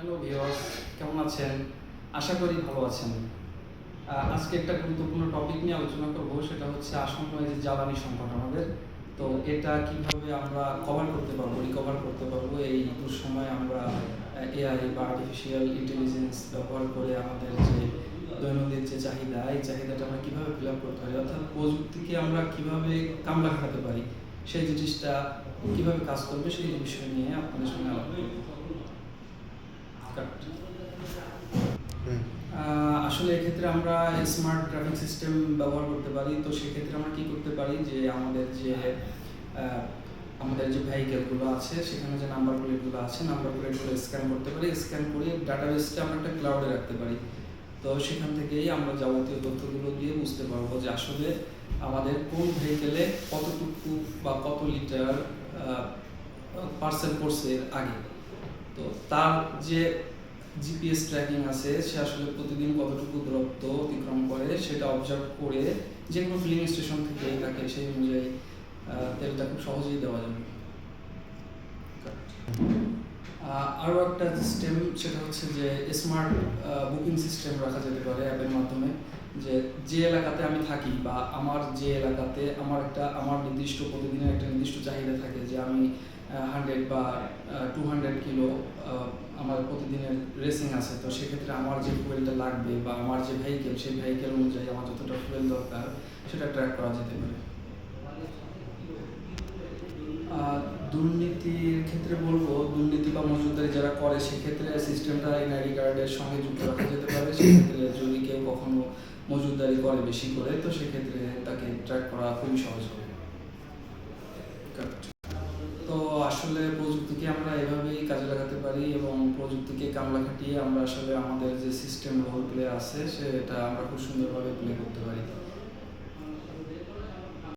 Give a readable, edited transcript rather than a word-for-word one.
Hello viewers, কেমন আছেন? আশা করি ভালো আছেন। আজকে একটা গুরুত্বপূর্ণ টপিক নিয়ে আলোচনা করব, সেটা হচ্ছে আসময় যে জ্বালানি সংকট আমাদের। তো এটা কিভাবে আমরা কভার করতে পারবো, রিকভার করতে পারবো এই দুঃসময়ে আমরা এআই বা আর্টিফিশিয়াল ইন্টেলিজেন্স ব্যবহার করে আমাদের যে দৈনন্দিন যে চাহিদা, এই চাহিদাটা আমরা কিভাবে ফিল আপ করতে পারি, অর্থাৎ প্রযুক্তিকে আমরা কিভাবে কামলা খাটাতে পারি, সেই জিনিসটা কিভাবে কাজ করবে সেই বিষয় নিয়ে আপনাদের সঙ্গে আলাপ করব। আসলে এক্ষেত্রে আমরা স্মার্ট ট্রাফিক সিস্টেম ব্যবহার করতে পারি। তো সেক্ষেত্রে আমরা কি করতে পারি যে আমাদের যে ভেহিকেলগুলো আছে সেখানে যে নাম্বার প্লেটগুলো আছে, নাম্বার প্লেটগুলো স্ক্যান করতে পারি। স্ক্যান করে ডাটাবেসটা আমরা একটা ক্লাউডে রাখতে পারি। তো সেখান থেকেই আমরা যাবতীয় তথ্যগুলো দিয়ে বুঝতে পারবো যে আসলে আমাদের কোন ভেহিকেলে কতটুকু বা কত লিটার পার্সেল করছে এর আগে। তো তার যে জিপিএস ট্র্যাকিং আছে, সে আসলে প্রতিদিন কতটুকু দূরত্ব অতিক্রম করে সেটা অবজার্ভ করে যে কোনো ফিলিং স্টেশন থেকে তাকে সেই অনুযায়ী তেলটা খুব সহজেই দেওয়া যাবে। আরও একটা সিস্টেম, সেটা হচ্ছে যে স্মার্ট বুকিং সিস্টেম রাখা যেতে পারে অ্যাপের মাধ্যমে। যে এলাকাতে আমি থাকি বা আমার যে এলাকাতে আমার নির্দিষ্ট প্রতিদিনের একটা নির্দিষ্ট চাহিদা থাকে যে আমি 100 বা 200 কিলো আমার প্রতিদিনের রেসিং আছে। তো সেক্ষেত্রে আমার যে ফুয়েলটা লাগবে বা আমার যে ভেহিকেল, সেই ভেহিকেল অনুযায়ী আমার যতটা ফুয়েল দরকার সেটা ট্র্যাক করা যেতে পারে। দুর্নীতির ক্ষেত্রে বলবো, দুর্নীতি বা মজুতদারি যারা করে সেক্ষেত্রে সিস্টেমটা এনআইডি কার্ডের সঙ্গে যুক্ত রাখা যেতে পারে। সেক্ষেত্রে যদি কেউ কখনো মজুতদারি করে বেশি করে, তো সেক্ষেত্রে তাকে ট্র্যাক করা খুবই সহজ হবে। তো আসলে প্রযুক্তিকে আমরা এভাবেই কাজে লাগাতে পারি এবং প্রযুক্তিকে কামলা খাটিয়ে আমরা আসলে আমাদের যে সিস্টেম রোল প্লে আছে সেটা আমরা খুব সুন্দরভাবে প্লে করতে পারি।